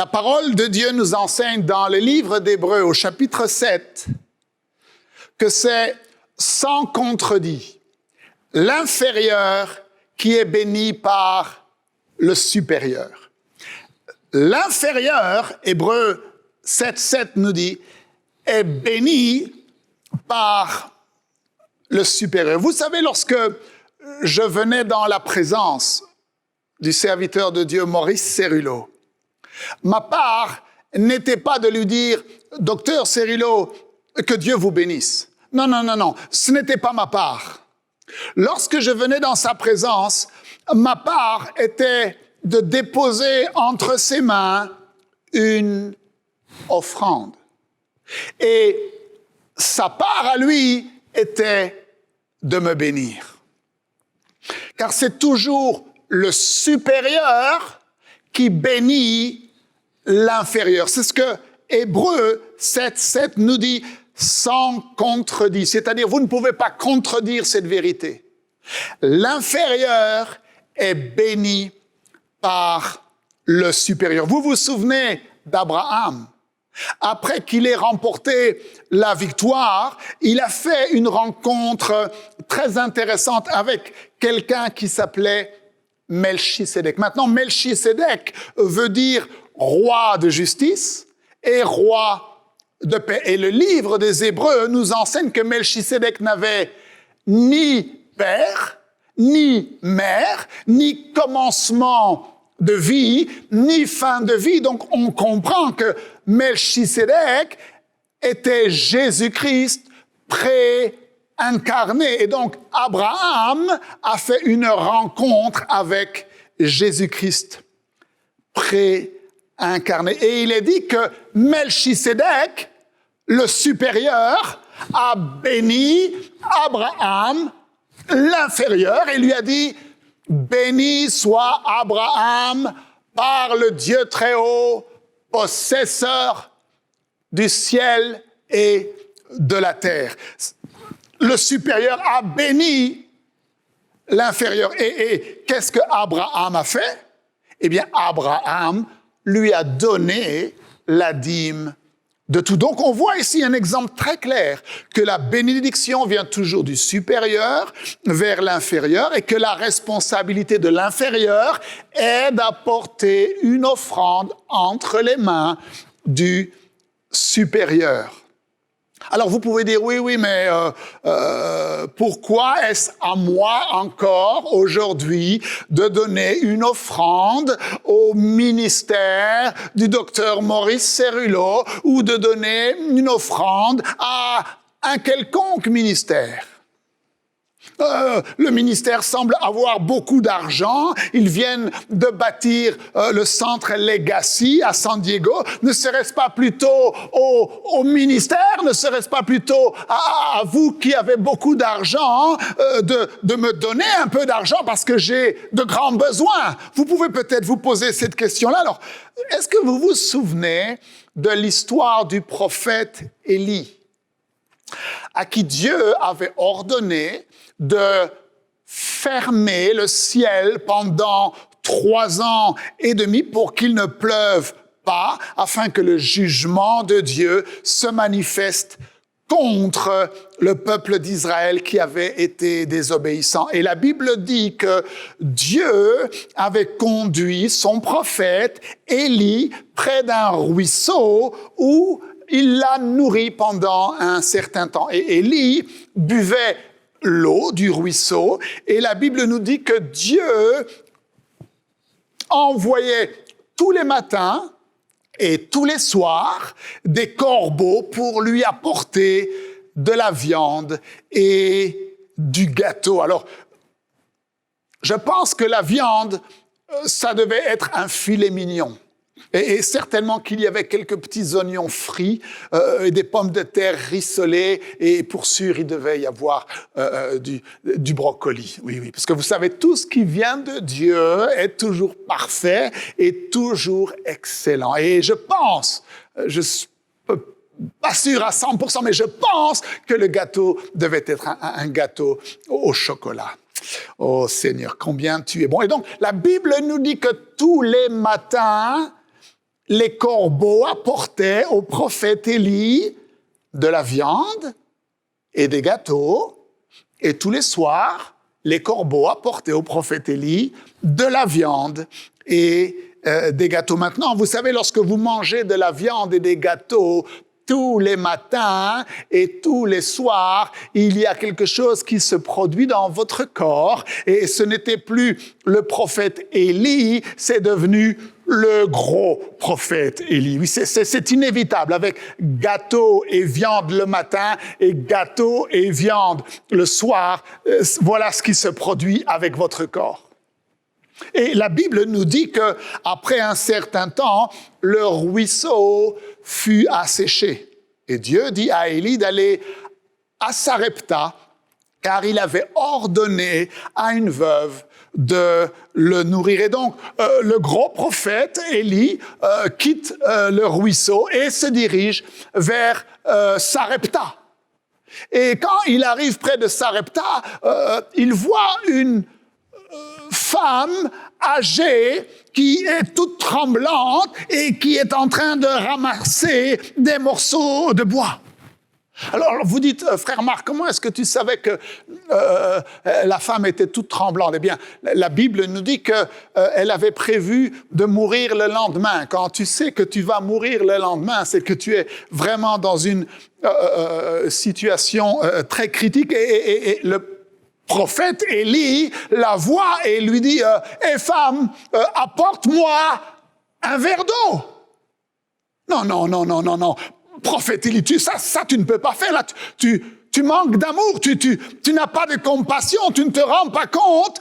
La parole de Dieu nous enseigne dans le livre d'Hébreux au chapitre 7 que c'est sans contredit l'inférieur qui est béni par le supérieur. L'inférieur, Hébreux 7.7 nous dit, est béni par le supérieur. Vous savez, lorsque je venais dans la présence du serviteur de Dieu, Maurice Cérulo, ma part n'était pas de lui dire « Docteur Cérulo, que Dieu vous bénisse ». Non, non, non, non, ce n'était pas ma part. Lorsque je venais dans sa présence, ma part était de déposer entre ses mains une offrande. Et sa part à lui était de me bénir. Car c'est toujours le supérieur qui bénit l'inférieur. C'est ce que Hébreux 7.7 nous dit sans contredit. C'est-à-dire, vous ne pouvez pas contredire cette vérité. L'inférieur est béni par le supérieur. Vous vous souvenez d'Abraham? Après qu'il ait remporté la victoire, il a fait une rencontre très intéressante avec quelqu'un qui s'appelait Melchisédek. Maintenant, Melchisédek veut dire roi de justice et roi de paix. Et le livre des Hébreux nous enseigne que Melchisédek n'avait ni père, ni mère, ni commencement de vie, ni fin de vie. Donc, on comprend que Melchisédek était Jésus-Christ pré-incarné. Et donc, Abraham a fait une rencontre avec Jésus-Christ pré-incarné. Et il est dit que Melchisédek, le supérieur, a béni Abraham, l'inférieur, et lui a dit « Béni soit Abraham par le Dieu très haut, possesseur du ciel et de la terre. » Le supérieur a béni l'inférieur. Et qu'est-ce que Abraham a fait? Eh bien, Abraham lui a donné la dîme de tout. Donc, on voit ici un exemple très clair que la bénédiction vient toujours du supérieur vers l'inférieur et que la responsabilité de l'inférieur est d'apporter une offrande entre les mains du supérieur. Alors, vous pouvez dire, oui, mais pourquoi est-ce à moi encore aujourd'hui de donner une offrande au ministère du docteur Maurice Cérulo ou de donner une offrande à un quelconque ministère? Le ministère semble avoir beaucoup d'argent. Ils viennent de bâtir le centre Legacy à San Diego. Ne serait-ce pas plutôt au ministère, ne serait-ce pas plutôt à vous qui avez beaucoup d'argent de me donner un peu d'argent parce que j'ai de grands besoins? Vous pouvez peut-être vous poser cette question-là. Alors, est-ce que vous vous souvenez de l'histoire du prophète Élie, à qui Dieu avait ordonné de fermer le ciel pendant 3 ans et demi pour qu'il ne pleuve pas, afin que le jugement de Dieu se manifeste contre le peuple d'Israël qui avait été désobéissant. Et la Bible dit que Dieu avait conduit son prophète Élie près d'un ruisseau où il l'a nourri pendant un certain temps. Et Élie buvait l'eau du ruisseau. Et la Bible nous dit que Dieu envoyait tous les matins et tous les soirs des corbeaux pour lui apporter de la viande et du gâteau. Alors, je pense que la viande, ça devait être un filet mignon. Et certainement qu'il y avait quelques petits oignons frits, et des pommes de terre rissolées, et pour sûr, il devait y avoir du brocoli. Oui, parce que vous savez, tout ce qui vient de Dieu est toujours parfait et toujours excellent. Et je pense, je suis pas sûr à 100%, mais je pense que le gâteau devait être un gâteau au chocolat. Oh Seigneur, combien tu es bon. Et donc, la Bible nous dit que tous les matins, les corbeaux apportaient au prophète Élie de la viande et des gâteaux, et tous les soirs, les corbeaux apportaient au prophète Élie de la viande et des gâteaux. Maintenant, vous savez, lorsque vous mangez de la viande et des gâteaux tous les matins et tous les soirs, il y a quelque chose qui se produit dans votre corps, et ce n'était plus le prophète Élie, c'est devenu le gros prophète Élie. Oui, c'est inévitable, avec gâteau et viande le matin et gâteau et viande le soir. Voilà ce qui se produit avec votre corps. Et la Bible nous dit que après un certain temps, le ruisseau fut asséché. Et Dieu dit à Élie d'aller à Sarepta, car il avait ordonné à une veuve de le nourrir. Et donc, le gros prophète, Élie, quitte le ruisseau et se dirige vers Sarepta. Et quand il arrive près de Sarepta, il voit une femme âgée qui est toute tremblante et qui est en train de ramasser des morceaux de bois. Alors vous dites, frère Marc, comment est-ce que tu savais que la femme était toute tremblante? Eh bien, la Bible nous dit qu'elle avait prévu de mourir le lendemain. Quand tu sais que tu vas mourir le lendemain, c'est que tu es vraiment dans une situation très critique. Et le prophète Élie la voit et lui dit « Hé femme, apporte-moi un verre d'eau !» Non. Prophète Élie, ça tu ne peux pas faire. Là, tu manques d'amour, tu n'as pas de compassion, tu ne te rends pas compte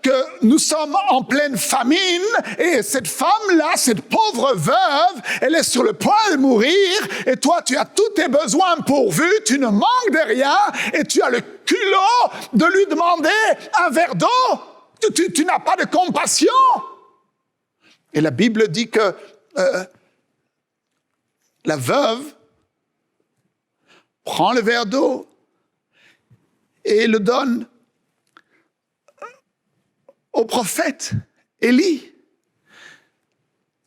que nous sommes en pleine famine et cette femme-là, cette pauvre veuve, elle est sur le point de mourir et toi, tu as tous tes besoins pourvus, tu ne manques de rien et tu as le culot de lui demander un verre d'eau. Tu n'as pas de compassion. Et la Bible dit que la veuve prend le verre d'eau et le donne au prophète Élie.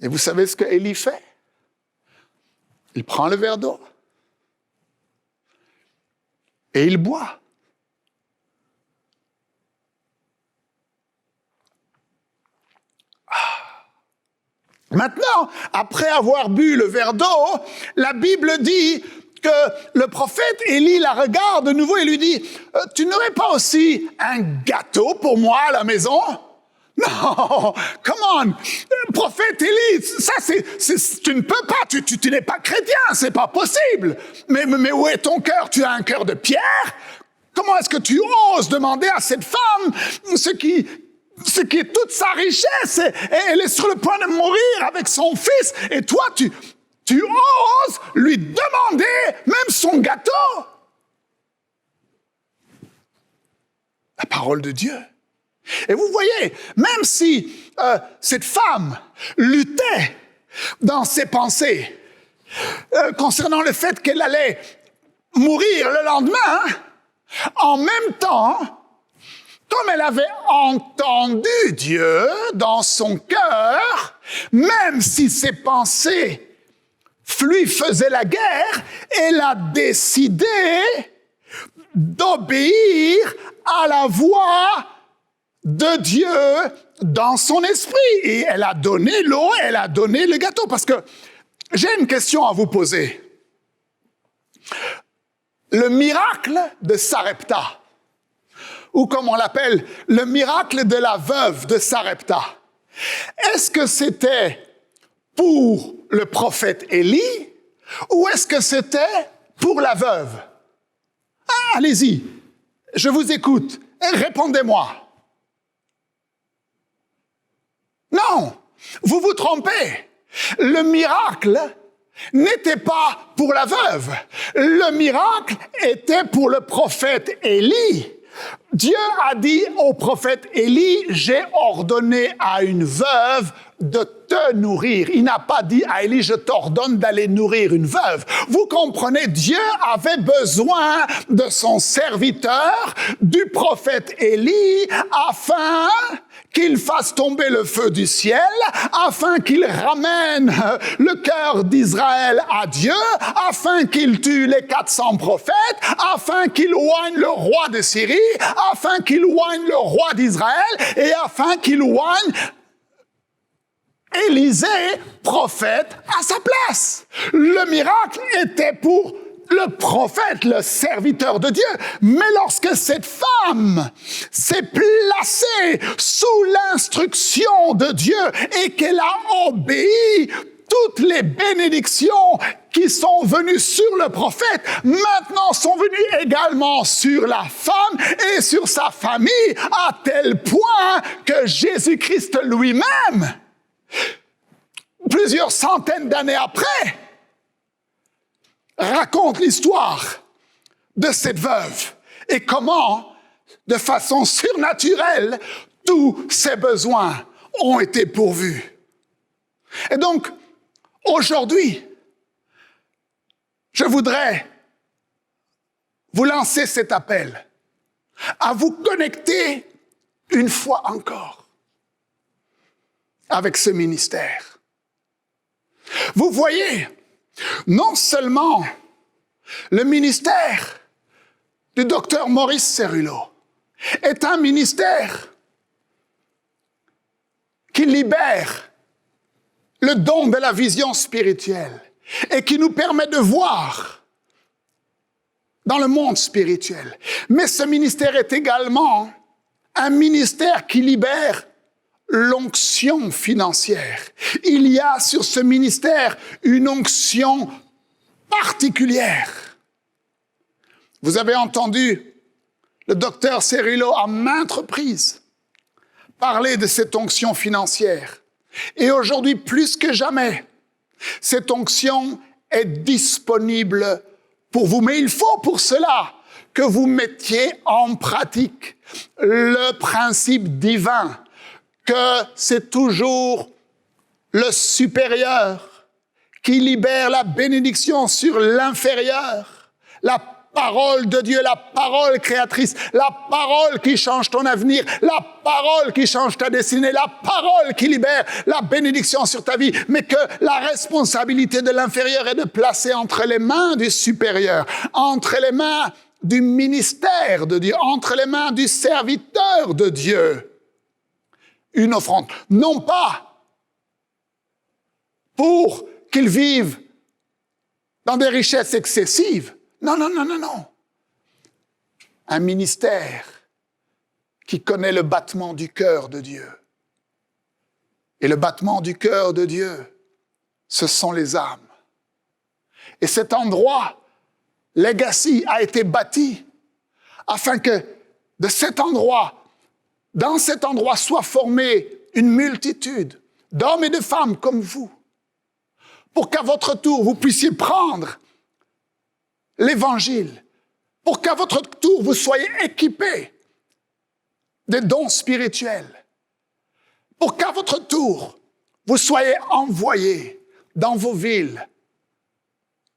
Et vous savez ce que Élie fait? Il prend le verre d'eau et il boit. Maintenant, après avoir bu le verre d'eau, la Bible dit que le prophète Élie la regarde de nouveau et lui dit « Tu n'aurais pas aussi un gâteau pour moi à la maison ?» Non, come on, prophète Élie, ça tu ne peux pas, tu n'es pas chrétien, c'est pas possible. Mais où est ton cœur? Tu as un cœur de pierre? Comment est-ce que tu oses demander à cette femme ce qui est toute sa richesse, et elle est sur le point de mourir avec son fils, et toi, tu oses lui demander même son gâteau? La parole de Dieu. Et vous voyez, même si cette femme luttait dans ses pensées concernant le fait qu'elle allait mourir le lendemain, en même temps, comme elle avait entendu Dieu dans son cœur, même si ses pensées lui faisaient la guerre, elle a décidé d'obéir à la voix de Dieu dans son esprit. Et elle a donné l'eau, elle a donné le gâteau. Parce que j'ai une question à vous poser. Le miracle de Sarepta, ou comme on l'appelle, le miracle de la veuve de Sarepta. Est-ce que c'était pour le prophète Élie ou est-ce que c'était pour la veuve? Allez-y, je vous écoute, répondez-moi. Non, vous vous trompez. Le miracle n'était pas pour la veuve. Le miracle était pour le prophète Élie. Dieu a dit au prophète Élie, j'ai ordonné à une veuve de te nourrir. Il n'a pas dit à Élie, je t'ordonne d'aller nourrir une veuve. Vous comprenez, Dieu avait besoin de son serviteur, du prophète Élie, afin qu'il fasse tomber le feu du ciel, afin qu'il ramène le cœur d'Israël à Dieu, afin qu'il tue les 400 prophètes, afin qu'il oigne le roi de Syrie, afin qu'il oigne le roi d'Israël, et afin qu'il oigne Élisée, prophète, à sa place. Le miracle était pour le prophète, le serviteur de Dieu. Mais lorsque cette femme s'est placée sous l'instruction de Dieu et qu'elle a obéi, toutes les bénédictions qui sont venues sur le prophète, maintenant sont venues également sur la femme et sur sa famille, à tel point que Jésus-Christ lui-même, plusieurs centaines d'années après, raconte l'histoire de cette veuve et comment, de façon surnaturelle, tous ses besoins ont été pourvus. Et donc, aujourd'hui, je voudrais vous lancer cet appel à vous connecter une fois encore avec ce ministère. Vous voyez, non seulement le ministère du docteur Maurice Cerullo est un ministère qui libère le don de la vision spirituelle et qui nous permet de voir dans le monde spirituel. Mais ce ministère est également un ministère qui libère l'onction financière. Il y a sur ce ministère une onction particulière. Vous avez entendu le docteur Cerullo à maintes reprises parler de cette onction financière. Et aujourd'hui, plus que jamais, cette onction est disponible pour vous. Mais il faut pour cela que vous mettiez en pratique le principe divin, que c'est toujours le supérieur qui libère la bénédiction sur l'inférieur. La parole de Dieu, la parole créatrice, la parole qui change ton avenir, la parole qui change ta destinée, la parole qui libère la bénédiction sur ta vie, mais que la responsabilité de l'inférieur est de placer entre les mains du supérieur, entre les mains du ministère de Dieu, entre les mains du serviteur de Dieu, une offrande. Non pas pour qu'ils vivent dans des richesses excessives. Non, non, non, non, non. Un ministère qui connaît le battement du cœur de Dieu. Et le battement du cœur de Dieu, ce sont les âmes. Et cet endroit, Legacy, a été bâti afin que de cet endroit, dans cet endroit, soit formée une multitude d'hommes et de femmes comme vous, pour qu'à votre tour, vous puissiez prendre l'Évangile, pour qu'à votre tour, vous soyez équipés des dons spirituels, pour qu'à votre tour, vous soyez envoyés dans vos villes,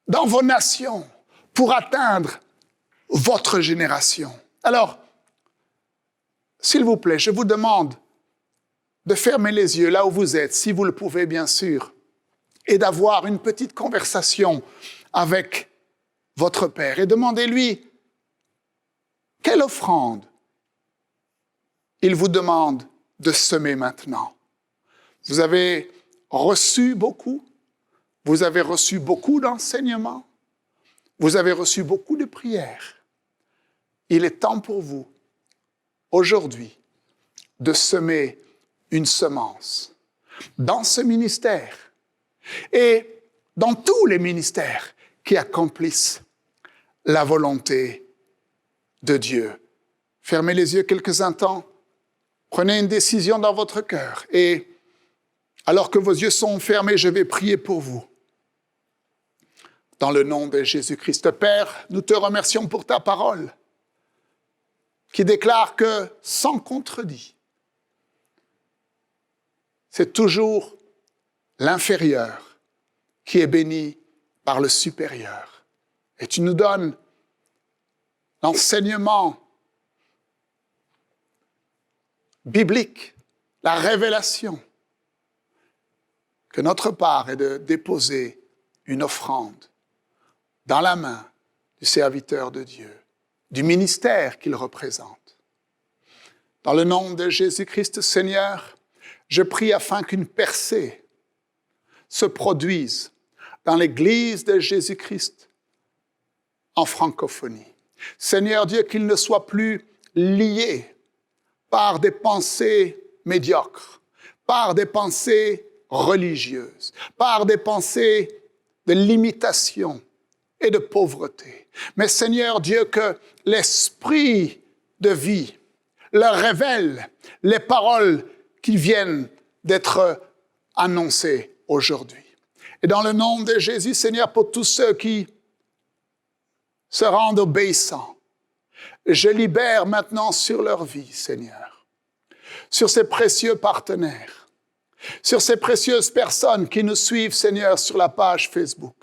dans vos nations, pour atteindre votre génération. Alors, s'il vous plaît, je vous demande de fermer les yeux là où vous êtes, si vous le pouvez bien sûr, et d'avoir une petite conversation avec votre Père et demandez-lui quelle offrande il vous demande de semer maintenant. Vous avez reçu beaucoup, vous avez reçu beaucoup d'enseignements, vous avez reçu beaucoup de prières. Il est temps pour vous, aujourd'hui, de semer une semence dans ce ministère et dans tous les ministères qui accomplissent la volonté de Dieu. Fermez les yeux quelques instants, prenez une décision dans votre cœur et alors que vos yeux sont fermés, je vais prier pour vous. Dans le nom de Jésus-Christ. Père, nous te remercions pour ta parole qui déclare que sans contredit, c'est toujours l'inférieur qui est béni par le supérieur. Et tu nous donnes l'enseignement biblique la révélation que notre part est de déposer une offrande dans la main du serviteur de Dieu, du ministère qu'il représente. Dans le nom de Jésus-Christ, Seigneur, je prie afin qu'une percée se produise dans l'Église de Jésus-Christ en francophonie. Seigneur Dieu, qu'il ne soit plus lié par des pensées médiocres, par des pensées religieuses, par des pensées de limitation et de pauvreté. Mais Seigneur Dieu, que l'esprit de vie leur révèle les paroles qui viennent d'être annoncées aujourd'hui. Et dans le nom de Jésus, Seigneur, pour tous ceux qui se rendent obéissants, je libère maintenant sur leur vie, Seigneur, sur ces précieux partenaires, sur ces précieuses personnes qui nous suivent, Seigneur, sur la page Facebook.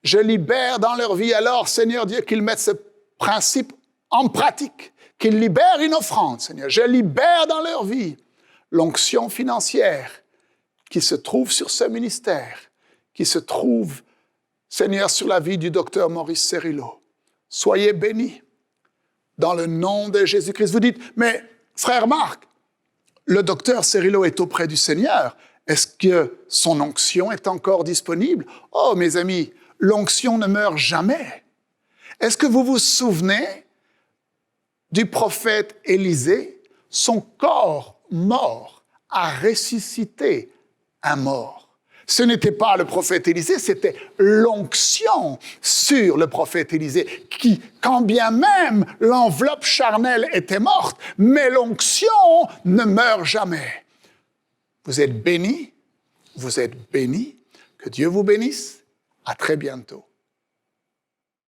Je libère dans leur vie alors, Seigneur Dieu, qu'ils mettent ce principe en pratique, qu'ils libèrent une offrande, Seigneur. Je libère dans leur vie l'onction financière qui se trouve sur ce ministère, qui se trouve, Seigneur, sur la vie du docteur Maurice Cerullo. Soyez bénis dans le nom de Jésus-Christ. Vous dites, mais frère Marc, le docteur Cerullo est auprès du Seigneur. Est-ce que son onction est encore disponible? Oh, mes amis, l'onction ne meurt jamais. Est-ce que vous vous souvenez du prophète Élisée? Son corps mort a ressuscité un mort. Ce n'était pas le prophète Élisée, c'était l'onction sur le prophète Élisée, qui, quand bien même l'enveloppe charnelle était morte, mais l'onction ne meurt jamais. Vous êtes bénis, que Dieu vous bénisse, à très bientôt.